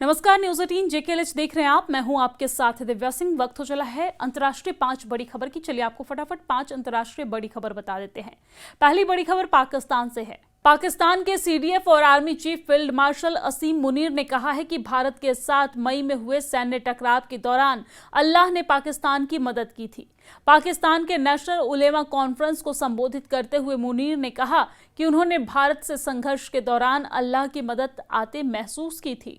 नमस्कार, news 18 JKLH देख रहे हैं आप। मैं हूं आपके साथ दिव्या सिंह। वक्त हो चला है अंतर्राष्ट्रीय 5 बड़ी खबर की। चलिए आपको फटाफट 5 अंतर्राष्ट्रीय बड़ी खबर बता देते हैं। पहली बड़ी खबर पाकिस्तान से है। पाकिस्तान के सीडीएफ और आर्मी चीफ फील्ड मार्शल असीम मुनीर ने कहा है कि भारत के साथ मई में हुए सैन्य टकराव के दौरान अल्लाह ने पाकिस्तान की मदद की थी। पाकिस्तान के नेशनल उलेमा कॉन्फ्रेंस को संबोधित करते हुए मुनीर ने कहा कि उन्होंने भारत से संघर्ष के दौरान अल्लाह की मदद आते महसूस की थी।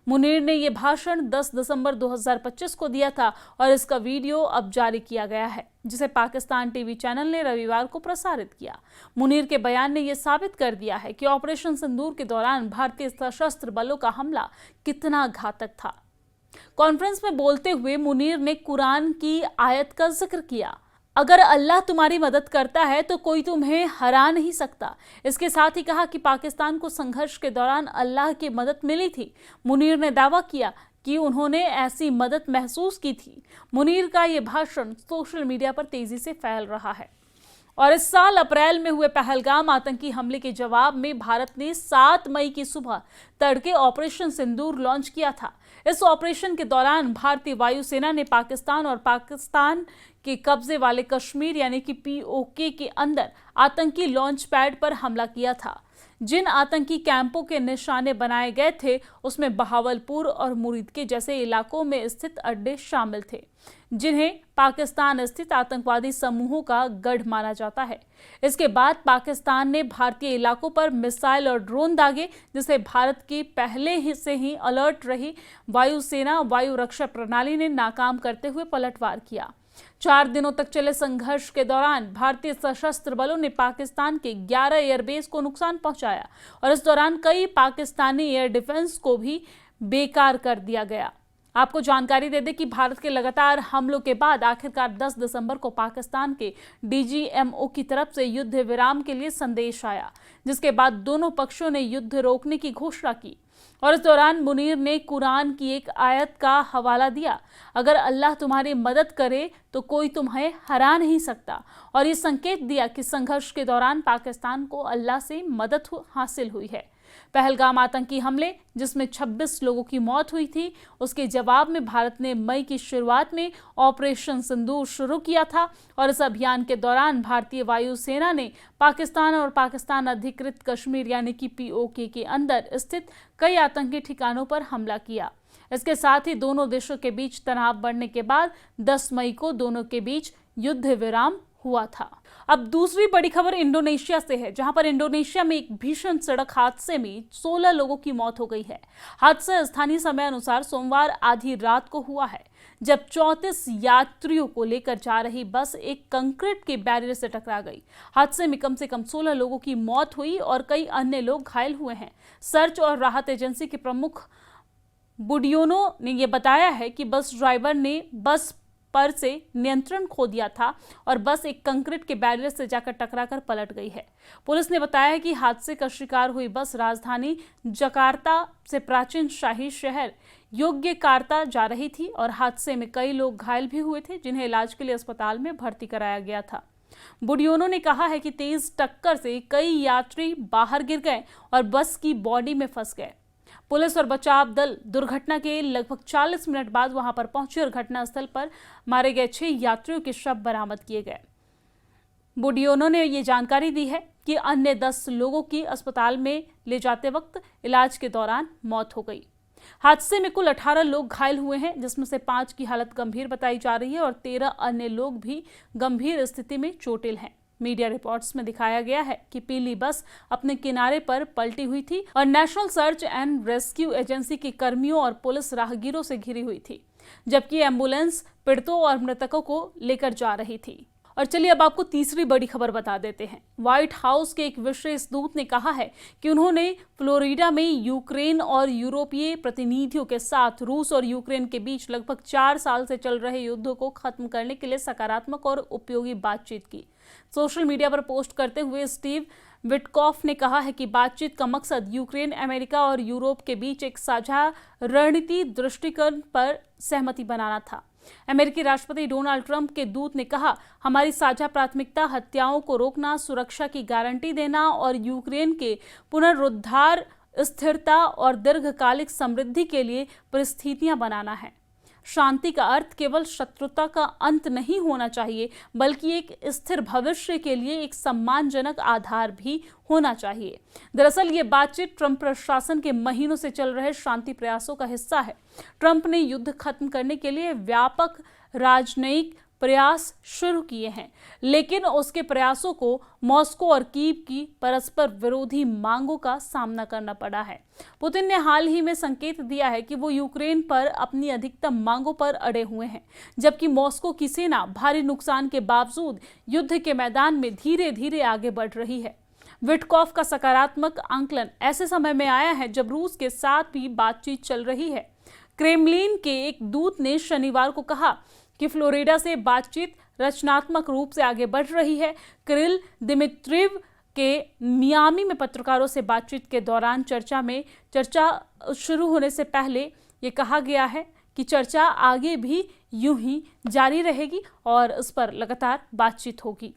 मुनीर ने यह भाषण 10 दिसंबर 2025 को दिया था और इसका वीडियो अब जारी किया गया है, जिसे पाकिस्तान टीवी चैनल ने रविवार को प्रसारित किया। मुनीर के बयान ने यह साबित कर दिया है कि ऑपरेशन सिंदूर के दौरान भारतीय सशस्त्र बलों का हमला कितना घातक था। कॉन्फ्रेंस में बोलते हुए मुनीर ने कुरान की आयत का जिक्र किया, अगर अल्लाह तुम्हारी मदद करता है तो कोई तुम्हें हरा नहीं सकता। इसके साथ ही कहा कि पाकिस्तान को संघर्ष के दौरान अल्लाह की मदद मिली थी। मुनीर ने दावा किया कि उन्होंने ऐसी मदद महसूस की थी। मुनीर का यह भाषण सोशल मीडिया पर तेजी से फैल रहा है। और इस साल अप्रैल में हुए पहलगाम आतंकी हमले के जवाब में भारत ने 7 मई की सुबह तड़के ऑपरेशन सिंदूर लॉन्च किया था। इस ऑपरेशन के दौरान भारतीय वायुसेना ने पाकिस्तान और पाकिस्तान के कब्जे वाले कश्मीर यानी कि पीओके के अंदर आतंकी लॉन्च पैड पर हमला किया था। जिन आतंकी कैंपों के निशाने बनाए गए थे उसमें बहावलपुर और मुरीद के जैसे इलाकों में स्थित अड्डे शामिल थे, जिन्हें पाकिस्तान स्थित आतंकवादी समूहों का गढ़ माना जाता है। इसके बाद पाकिस्तान ने भारतीय इलाकों पर मिसाइल और ड्रोन दागे, जिसे भारत की पहले ही से ही अलर्ट रही वायुसेना वायु रक्षा प्रणाली ने नाकाम करते हुए पलटवार किया। 4 दिनों तक चले संघर्ष के दौरान भारतीय सशस्त्र बलों ने पाकिस्तान के 11 एयरबेस को नुकसान पहुंचाया और इस दौरान कई पाकिस्तानी एयर डिफेंस को भी बेकार कर दिया गया। आपको जानकारी दे दें कि भारत के लगातार हमलों के बाद आखिरकार 10 दिसंबर को पाकिस्तान के डीजीएमओ की तरफ से युद्ध विराम के लिए संदेश आया, जिसके बाद दोनों पक्षों ने युद्ध रोकने की घोषणा की। और इस दौरान मुनीर ने कुरान की एक आयत का हवाला दिया, अगर अल्लाह तुम्हारी मदद करे तो कोई तुम्हें हरा नहीं सकता। और ये संकेत दिया कि संघर्ष के दौरान पाकिस्तान को अल्लाह से मदद हासिल हुई है। पहलगाम आतंकी हमले, जिसमें 26 लोगों की मौत हुई थी, उसके जवाब में भारत ने मई की शुरुआत में ऑपरेशन सिंदूर शुरू किया था। और इस अभियान के दौरान भारतीय वायुसेना ने पाकिस्तान और पाकिस्तान अधिकृत कश्मीर यानी कि पीओके के अंदर स्थित कई आतंकी ठिकानों पर हमला किया। इसके साथ ही दोनों देशों के बीच तनाव बढ़ने के बाद 10 मई को दोनों के बीच युद्ध विराम हुआ था। अब दूसरी बड़ी खबर इंडोनेशिया से है, जहां पर इंडोनेशिया में एक भीषण सड़क हादसे में 16 लोगों की मौत हो गई है। हादसा स्थानीय समय अनुसार सोमवार आधी रात को हुआ है, जब 34 यात्रियों को लेकर जा रही बस एक कंक्रीट के बैरियर से टकरा गई। हादसे में कम से कम 16 लोगों की मौत हुई और कई अन्य लोग घायल हुए हैं। सर्च और राहत एजेंसी के प्रमुख बुडियोनो ने यह बताया है कि बस ड्राइवर ने बस पर से नियंत्रण खो दिया था और बस एक कंक्रीट के बैरियर से जाकर टकराकर पलट गई है। पुलिस ने बताया कि हादसे का शिकार हुई बस राजधानी जकार्ता से प्राचीन शाही शहर योग्यकार्ता जा रही थी और हादसे में कई लोग घायल भी हुए थे, जिन्हें इलाज के लिए अस्पताल में भर्ती कराया गया था। बुडियोनो ने कहा है कि तेज टक्कर से कई यात्री बाहर गिर गए और बस की बॉडी में फंस गए। पुलिस और बचाव दल दुर्घटना के लगभग 40 मिनट बाद वहां पर पहुंचे और घटनास्थल पर मारे गए 6 यात्रियों के शव बरामद किए गए। बुडियोनो ने यह जानकारी दी है कि अन्य 10 लोगों की अस्पताल में ले जाते वक्त इलाज के दौरान मौत हो गई। हादसे में कुल 18 लोग घायल हुए हैं, जिसमें से 5 की हालत गंभीर बताई जा रही है और 13 अन्य लोग भी गंभीर स्थिति में चोटिल हैं। मीडिया रिपोर्ट्स में दिखाया गया है कि पीली बस अपने किनारे पर पलटी हुई थी और national search and rescue agency के कर्मियों और पुलिस राहगीरों से घिरी हुई थी, जबकि एम्बुलेंस पीड़ितों और मृतकों को लेकर जा रही थी। और चलिए अब आपको तीसरी बड़ी खबर बता देते हैं। व्हाइट हाउस के एक विशेष दूत ने कहा है कि उन्होंने फ्लोरिडा में यूक्रेन और यूरोपीय प्रतिनिधियों के साथ रूस और यूक्रेन के बीच लगभग 4 साल से चल रहे युद्ध को खत्म करने के लिए सकारात्मक और उपयोगी बातचीत की। सोशल मीडिया पर पोस्ट करते हुए स्टीव विटकॉफ ने कहा है कि बातचीत का मकसद यूक्रेन, अमेरिका और यूरोप के बीच एक साझा रणनीति दृष्टिकोण पर सहमति बनाना था। अमेरिकी राष्ट्रपति डोनाल्ड ट्रंप के दूत ने कहा, हमारी साझा प्राथमिकता हत्याओं को रोकना, सुरक्षा की गारंटी देना और यूक्रेन के पुनरुद्धार स्थिरता और दीर्घकालिक समृद्धि के लिए परिस्थितियां बनाना है। शांति का अर्थ केवल शत्रुता का अंत नहीं होना चाहिए, बल्कि एक स्थिर भविष्य के लिए एक सम्मानजनक आधार भी होना चाहिए। दरअसल ये बातचीत ट्रंप प्रशासन के महीनों से चल रहे शांति प्रयासों का हिस्सा है। ट्रंप ने युद्ध खत्म करने के लिए व्यापक राजनयिक प्रयास शुरू किए हैं, लेकिन उसके प्रयासों को मॉस्को और कीव की परस्पर विरोधी मांगों का सामना करना पड़ा है। पुतिन ने हाल ही में संकेत दिया है कि वो यूक्रेन पर अपनी अधिकतम मांगों पर अड़े हुए हैं, जबकि मॉस्को की सेना भारी नुकसान के बावजूद युद्ध के मैदान में धीरे धीरे आगे बढ़ रही है। विटकॉफ का सकारात्मक आंकलन ऐसे समय में आया है जब रूस के साथ भी बातचीत चल रही है। क्रेमलिन के एक दूत ने शनिवार को कहा कि फ्लोरिडा से बातचीत रचनात्मक रूप से आगे बढ़ रही है। किरिल दिमित्रिव के मियामी में पत्रकारों से बातचीत के दौरान चर्चा शुरू होने से पहले ये कहा गया है कि चर्चा आगे भी यूं ही जारी रहेगी और इस पर लगातार बातचीत होगी।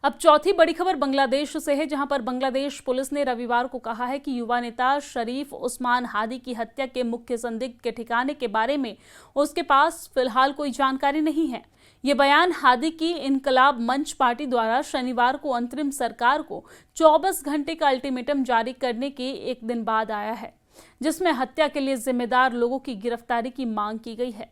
अब चौथी बड़ी खबर बांग्लादेश से है, जहां पर बांग्लादेश पुलिस ने रविवार को कहा है कि युवा नेता शरीफ उस्मान हादी की हत्या के मुख्य संदिग्ध के ठिकाने के बारे में उसके पास फिलहाल कोई जानकारी नहीं है। ये बयान हादी की इनकलाब मंच पार्टी द्वारा शनिवार को अंतरिम सरकार को 24 घंटे का अल्टीमेटम जारी करने के एक दिन बाद आया है, जिसमें हत्या के लिए जिम्मेदार लोगों की गिरफ्तारी की मांग की गई है।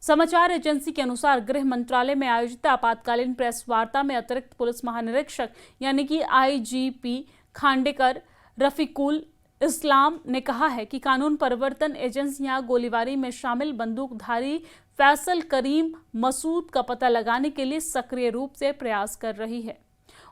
समाचार एजेंसी के अनुसार गृह मंत्रालय में आयोजित आपातकालीन प्रेस वार्ता में अतिरिक्त पुलिस महानिरीक्षक यानी कि आईजीपी खांडेकर रफीकुल इस्लाम ने कहा है कि कानून परिवर्तन एजेंसियां गोलीबारी में शामिल बंदूकधारी फैसल करीम मसूद का पता लगाने के लिए सक्रिय रूप से प्रयास कर रही है।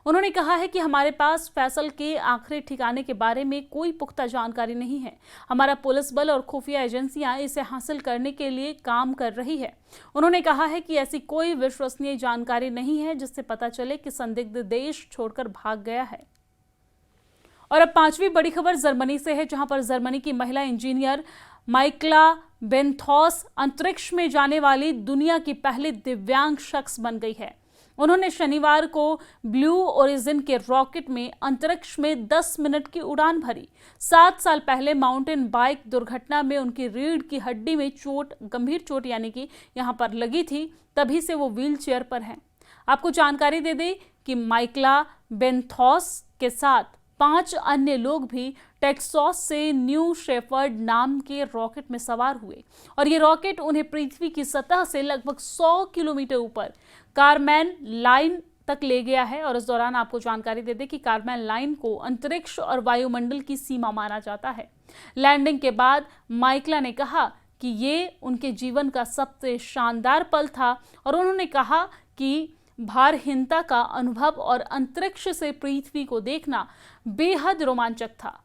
उन्होंने कहा है कि हमारे पास फैसल के आखिरी ठिकाने के बारे में कोई पुख्ता जानकारी नहीं है। हमारा पुलिस बल और खुफिया एजेंसियां इसे हासिल करने के लिए काम कर रही है। उन्होंने कहा है कि ऐसी कोई विश्वसनीय जानकारी नहीं है जिससे पता चले कि संदिग्ध देश छोड़कर भाग गया है। और अब पांचवी बड़ी खबर जर्मनी से है, जहां पर जर्मनी की महिला इंजीनियर माइकला बेंथॉस अंतरिक्ष में जाने वाली दुनिया की पहली दिव्यांग शख्स बन गई है। उन्होंने शनिवार को ब्लू ओरिजिन के रॉकेट में अंतरिक्ष में 10 मिनट की उड़ान भरी। 7 साल पहले माउंटेन बाइक दुर्घटना में उनकी रीढ़ की हड्डी में गंभीर चोट यानी कि यहां पर लगी थी, तभी से वो व्हील चेयर पर हैं। आपको जानकारी दे दें कि माइकला बेंथॉस के साथ 5 अन्य लोग भी टेक्सास से न्यू शेफर्ड नाम के रॉकेट में सवार हुए और ये रॉकेट उन्हें पृथ्वी की सतह से लगभग 100 किलोमीटर ऊपर कारमैन लाइन तक ले गया है। और इस दौरान आपको जानकारी दे दें कि कारमैन लाइन को अंतरिक्ष और वायुमंडल की सीमा माना जाता है। लैंडिंग के बाद माइकला ने कहा कि ये उनके जीवन का सबसे शानदार पल था और उन्होंने कहा कि भारहीनता का अनुभव और अंतरिक्ष से पृथ्वी को देखना बेहद रोमांचक था।